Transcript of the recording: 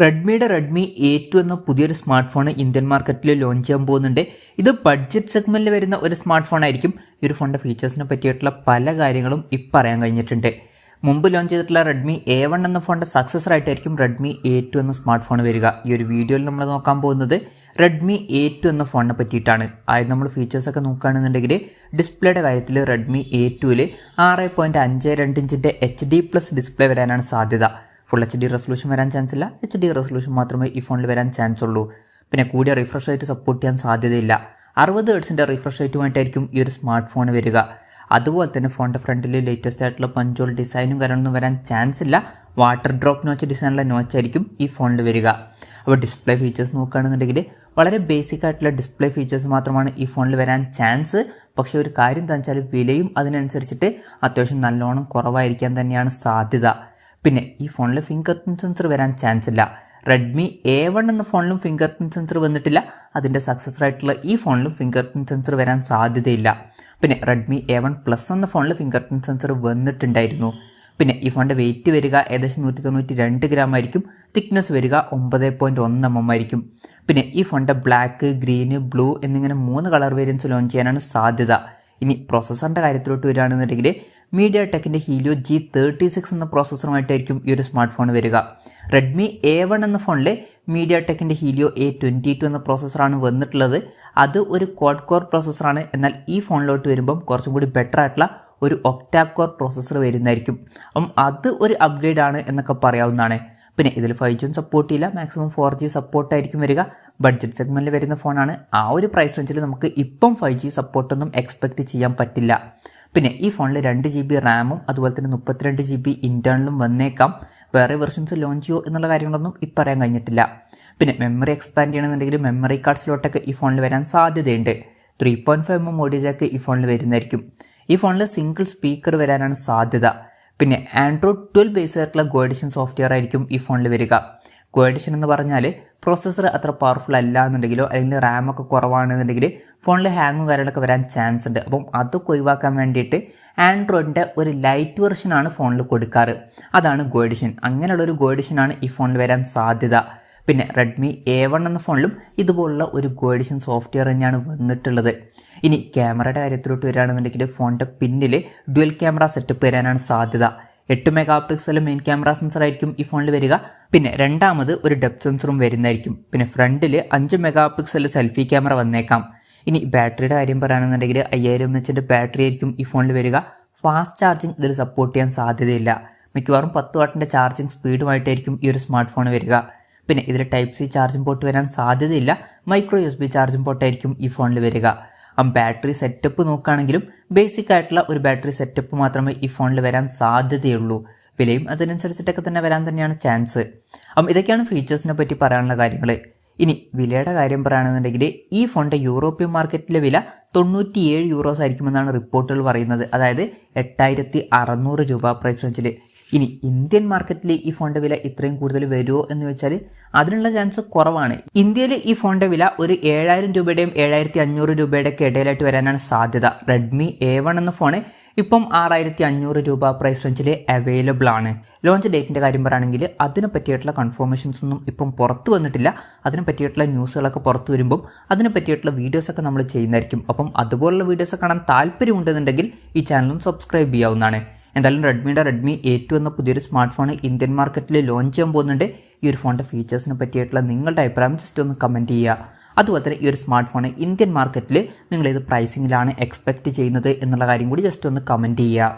റെഡ്മിയുടെ Redmi A2 എന്ന പുതിയൊരു smart phone Indian മാർക്കറ്റിൽ ലോഞ്ച് ചെയ്യാൻ പോകുന്നുണ്ട്. ഇത് ബഡ്ജറ്റ് സെഗ്മെന്റിൽ വരുന്ന ഒരു സ്മാർട്ട് ഫോൺ ആയിരിക്കും. ഈ ഒരു ഫോണിൻ്റെ ഫീച്ചേഴ്സിനെ പറ്റിയിട്ടുള്ള പല കാര്യങ്ങളും ഇപ്പം അറിയാൻ കഴിഞ്ഞിട്ടുണ്ട്. മുമ്പ് ലോഞ്ച് ചെയ്തിട്ടുള്ള റെഡ്മി A1 എന്ന ഫോണിൻ്റെ സക്സസർ ആയിട്ടായിരിക്കും റെഡ്മി A2 എന്ന സ്മാർട്ട് ഫോൺ വരിക. ഈ ഒരു വീഡിയോയിൽ നമ്മൾ നോക്കാൻ പോകുന്നത് റെഡ്മി A2 എന്ന ഫോണിനെ പറ്റിയിട്ടാണ്. ആദ്യം നമ്മൾ ഫീച്ചേഴ്സൊക്കെ നോക്കുകയാണെന്നുണ്ടെങ്കിൽ ഡിസ്പ്ലേയുടെ കാര്യത്തിൽ റെഡ്മി A2ൽ 6.52 ഇഞ്ചിൻ്റെ HD+ ഡിസ്പ്ലേ വരാനാണ് സാധ്യത. ഫുൾ HD റെസൊല്യൂഷൻ വരാൻ ചാൻസ് ഇല്ല. HD റെസൊല്യൂഷൻ മാത്രമേ ഈ ഫോണിൽ വരാൻ ചാൻസ് ഉള്ളൂ. പിന്നെ കൂടിയ റിഫ്രഷ് റേറ്റ് സപ്പോർട്ട് ചെയ്യാൻ സാധ്യതയില്ല. 60 ഹെർട്സിൻ്റെ റിഫ്രഷ് റേറ്റുമായിട്ടായിരിക്കും ഈ ഒരു സ്മാർട്ട് ഫോൺ വരിക. അതുപോലെ തന്നെ ഫോണിൻ്റെ ഫ്രണ്ടിൽ ലേറ്റസ്റ്റ് ആയിട്ടുള്ള പഞ്ചോൾ ഡിസൈനും കാര്യങ്ങളൊന്നും വരാൻ ചാൻസ് ഇല്ല. വാട്ടർ ഡ്രോപ്പ് നോച്ച് ഡിസൈനുള്ള നോച്ചായിരിക്കും ഈ ഫോണിൽ വരിക. അപ്പോൾ ഡിസ്പ്ലേ ഫീച്ചേഴ്സ് നോക്കുകയാണെന്നുണ്ടെങ്കിൽ വളരെ ബേസിക് ആയിട്ടുള്ള ഡിസ്പ്ലേ ഫീച്ചേഴ്സ് മാത്രമാണ് ഈ ഫോണിൽ വരാൻ ചാൻസ്. പക്ഷേ ഒരു കാര്യം എന്താ വെച്ചാൽ വിലയും അതിനനുസരിച്ചിട്ട് അത്യാവശ്യം നല്ലോണം കുറവായിരിക്കാൻ തന്നെയാണ് സാധ്യത. പിന്നെ ഈ ഫോണിൽ ഫിംഗർ പ്രിൻറ്റ് സെൻസർ വരാൻ ചാൻസ് ഇല്ല. റെഡ്മി A1 എന്ന ഫോണിലും ഫിംഗർ പ്രിൻറ്റ് സെൻസർ വന്നിട്ടില്ല. അതിൻ്റെ സക്സസർ ആയിട്ടുള്ള ഈ ഫോണിലും ഫിംഗർ പ്രിൻറ്റ് സെൻസർ വരാൻ സാധ്യതയില്ല. പിന്നെ റെഡ്മി A1+ എന്ന ഫോണിൽ ഫിംഗർ പ്രിൻറ്റ് സെൻസർ വന്നിട്ടുണ്ടായിരുന്നു. പിന്നെ ഈ ഫോണിൻ്റെ വെയിറ്റ് വരിക ഏകദേശം 192 ഗ്രാം ആയിരിക്കും. തിക്നെസ് വരിക 9.1 mm ആയിരിക്കും. പിന്നെ ഈ ഫോണിൻ്റെ ബ്ലാക്ക്, ഗ്രീന്, ബ്ലൂ എന്നിങ്ങനെ 3 കളർ വേരിയൻസ് ലോഞ്ച് ചെയ്യാനാണ് സാധ്യത. ഇനി പ്രോസസ്സറിൻ്റെ കാര്യത്തിലോട്ട് വരികയാണെന്നുണ്ടെങ്കിൽ mediatekൻ്റെ helio G36 എന്ന പ്രോസസ്സറുമായിട്ടായിരിക്കും ഈ ഒരു സ്മാർട്ട് ഫോൺ വരിക. റെഡ്മി A1 എന്ന ഫോണിൽ mediatekൻ്റെ helio A22 എന്ന പ്രോസസ്സറാണ് വന്നിട്ടുള്ളത്. അത് ഒരു ക്വാഡ് കോർ പ്രോസസ്സറാണ്. എന്നാൽ ഈ ഫോണിലോട്ട് വരുമ്പം കുറച്ചും കൂടി ബെറ്റർ ആയിട്ടുള്ള ഒരു ഒക്ടാ കോർ പ്രോസസ്സർ വരുന്നതായിരിക്കും. അപ്പം അത് ഒരു അപ്ഗ്രേഡ് ആണ് എന്നൊക്കെ പറയാവുന്നതാണ്. പിന്നെ ഇതിൽ 5G സപ്പോർട്ട് ചെയ്യില്ല. മാക്സിമം 4G സപ്പോർട്ടായിരിക്കും വരിക. ബഡ്ജറ്റ് സെഗ്മെൻറ്റിൽ വരുന്ന ഫോണാണ്. ആ ഒരു പ്രൈസ് റേഞ്ചിൽ നമുക്ക് ഇപ്പം 5G സപ്പോർട്ടൊന്നും എക്സ്പെക്റ്റ് ചെയ്യാൻ പറ്റില്ല. പിന്നെ ഈ ഫോണിൽ 2 GB റാമും അതുപോലെ തന്നെ 32 GB ഇൻറ്റേർണലും വന്നേക്കാം. വേറെ വെർഷൻസ് ലോഞ്ച് ചെയ്യോ എന്നുള്ള കാര്യങ്ങളൊന്നും ഇപ്പം പറയാൻ കഴിഞ്ഞിട്ടില്ല. പിന്നെ മെമ്മറി എക്സ്പാൻഡ് ചെയ്യണമെന്നുണ്ടെങ്കിൽ മെമ്മറി കാർഡ് സ്ലോട്ടൊക്കെ ഈ ഫോണിൽ വരാൻ സാധ്യതയുണ്ട്. 3.5 mm ഓഡിയോ ജാക്ക് ഈ ഫോണിൽ വരുന്നതായിരിക്കും. ഈ ഫോണിൽ സിംഗിൾ സ്പീക്കർ വരാനാണ് സാധ്യത. പിന്നെ ആൻഡ്രോയിഡ് 12 ബേസ് ആയിട്ടുള്ള ഗോ എഡിഷൻ സോഫ്റ്റ്വെയർ ആയിരിക്കും ഈ ഫോണിൽ വരിക. ഗോ എഡിഷൻ എന്ന് പറഞ്ഞാൽ പ്രോസസ്സർ അത്ര പവർഫുൾ അല്ല എന്നുണ്ടെങ്കിലോ അല്ലെങ്കിൽ റാമൊക്കെ കുറവാണെന്നുണ്ടെങ്കിൽ ഫോണിൽ ഹാങ്ങും കാര്യങ്ങളൊക്കെ വരാൻ ചാൻസ് ഉണ്ട്. അപ്പം അതൊക്കെ ഒഴിവാക്കാൻ വേണ്ടിയിട്ട് ആൻഡ്രോയിഡിൻ്റെ ഒരു ലൈറ്റ് വെർഷനാണ് ഫോണിൽ കൊടുക്കാറ്. അതാണ് ഗോ എഡിഷൻ. അങ്ങനെയുള്ളൊരു ഗോ എഡിഷനാണ് ഈ ഫോണിൽ വരാൻ സാധ്യത. പിന്നെ റെഡ്മി A1 എന്ന ഫോണിലും ഇതുപോലുള്ള ഒരു ഗോ എഡിഷൻ സോഫ്റ്റ്വെയർ തന്നെയാണ് വന്നിട്ടുള്ളത്. ഇനി ക്യാമറയുടെ കാര്യത്തിലോട്ട് വരികയാണെന്നുണ്ടെങ്കിൽ ഫോണിൻ്റെ പിന്നിൽ ഡ്യുവൽ ക്യാമറ സെറ്റപ്പ് വരാനാണ് സാധ്യത. 8 MP മെയിൻ ക്യാമറ സെൻസർ ആയിരിക്കും ഈ ഫോണിൽ വരിക. പിന്നെ രണ്ടാമത് ഒരു ഡെപ്ത് സെൻസറും വരുന്നതായിരിക്കും. പിന്നെ ഫ്രണ്ടിൽ 5 MP സെൽഫി ക്യാമറ വന്നേക്കാം. ഇനി ബാറ്ററിയുടെ കാര്യം പറയുകയാണെന്നുണ്ടെങ്കിൽ 5000 mAh ബാറ്ററി ആയിരിക്കും ഈ ഫോണിൽ വരിക. ഫാസ്റ്റ് ചാർജിങ് ഇതിൽ സപ്പോർട്ട് ചെയ്യാൻ സാധ്യതയില്ല. മിക്കവാറും 10 വാട്ടിൻ്റെ ചാർജിങ് സ്പീഡുമായിട്ടായിരിക്കും ഈ ഒരു സ്മാർട്ട് ഫോൺ വരിക. പിന്നെ ഇതിൽ Type-C ചാർജിങ് പോർട്ട് വരാൻ സാധ്യതയില്ല. മൈക്രോ USB ചാർജിങ് പോർട്ടായിരിക്കും ഈ ഫോണിൽ വരിക. ബാറ്ററി സെറ്റപ്പ് നോക്കുകയാണെങ്കിലും ബേസിക് ആയിട്ടുള്ള ഒരു ബാറ്ററി സെറ്റപ്പ് മാത്രമേ ഈ ഫോണിൽ വരാൻ സാധ്യതയുള്ളൂ. വിലയും അതിനനുസരിച്ചിട്ടൊക്കെ തന്നെ വരാൻ തന്നെയാണ് ചാൻസ്. ഇതൊക്കെയാണ് ഫീച്ചേഴ്സിനെ പറ്റി പറയാനുള്ള കാര്യങ്ങൾ. ഇനി വിലയുടെ കാര്യം പറയുകയാണെന്നുണ്ടെങ്കിൽ ഈ ഫോണിൻ്റെ യൂറോപ്യൻ മാർക്കറ്റിലെ വില 97 യൂറോസ് ആയിരിക്കുമെന്നാണ് റിപ്പോർട്ടുകൾ പറയുന്നത്. അതായത് 8600 രൂപ പ്രൈസ് റേഞ്ചിൽ. ഇനി ഇന്ത്യൻ മാർക്കറ്റിൽ ഈ ഫോണിൻ്റെ വില ഇത്രയും കൂടുതൽ വരുമോ എന്ന് വെച്ചാൽ അതിനുള്ള ചാൻസ് കുറവാണ്. ഇന്ത്യയിൽ ഈ ഫോണിൻ്റെ വില ഒരു 7000 രൂപയുടെയും 7500 രൂപയുടെയൊക്കെ ഇടയിലായിട്ട് വരാനാണ് സാധ്യത. റെഡ്മി A1 എന്ന ഫോണ് ഇപ്പം 6500 രൂപ പ്രൈസ് റേഞ്ചിൽ അവൈലബിൾ ആണ്. ലോഞ്ച് ഡേറ്റിൻ്റെ കാര്യം പറയുകയാണെങ്കിൽ അതിനെ പറ്റിയിട്ടുള്ള കൺഫർമേഷൻസ് ഒന്നും ഇപ്പം പുറത്ത് വന്നിട്ടില്ല. അതിനെ പറ്റിയിട്ടുള്ള ന്യൂസുകളൊക്കെ പുറത്ത് വരുമ്പം അതിനെ പറ്റിയിട്ടുള്ള വീഡിയോസൊക്കെ നമ്മൾ ചെയ്യുന്നതായിരിക്കും. അപ്പം അതുപോലുള്ള വീഡിയോസ് കാണാൻ താല്പര്യമുണ്ടെന്നുണ്ടെങ്കിൽ ഈ ചാനലും സബ്സ്ക്രൈബ് ചെയ്യാവുന്നതാണ്. എന്തായാലും റെഡ്മി A2 എന്ന പുതിയൊരു സ്മാർട്ട് ഫോൺ ഇന്ത്യൻ മാർക്കറ്റിൽ ലോഞ്ച് ചെയ്യാൻ പോകുന്നുണ്ട്. ഈ ഒരു ഫോണിൻ്റെ ഫീച്ചേഴ്സിനെ പറ്റിയിട്ടുള്ള നിങ്ങളുടെ അഭിപ്രായം ജസ്റ്റ് ഒന്ന് കമൻറ്റ് ചെയ്യുക. അതുപോലെ തന്നെ ഈ ഒരു സ്മാർട്ട് ഫോൺ ഇന്ത്യൻ മാർക്കറ്റിൽ നിങ്ങൾ ഏത് പ്രൈസിങ്ങിലാണ് എക്സ്പെക്റ്റ് ചെയ്യുന്നത് എന്നുള്ള കാര്യം കൂടി ജസ്റ്റ് ഒന്ന് കമൻറ്റ് ചെയ്യുക.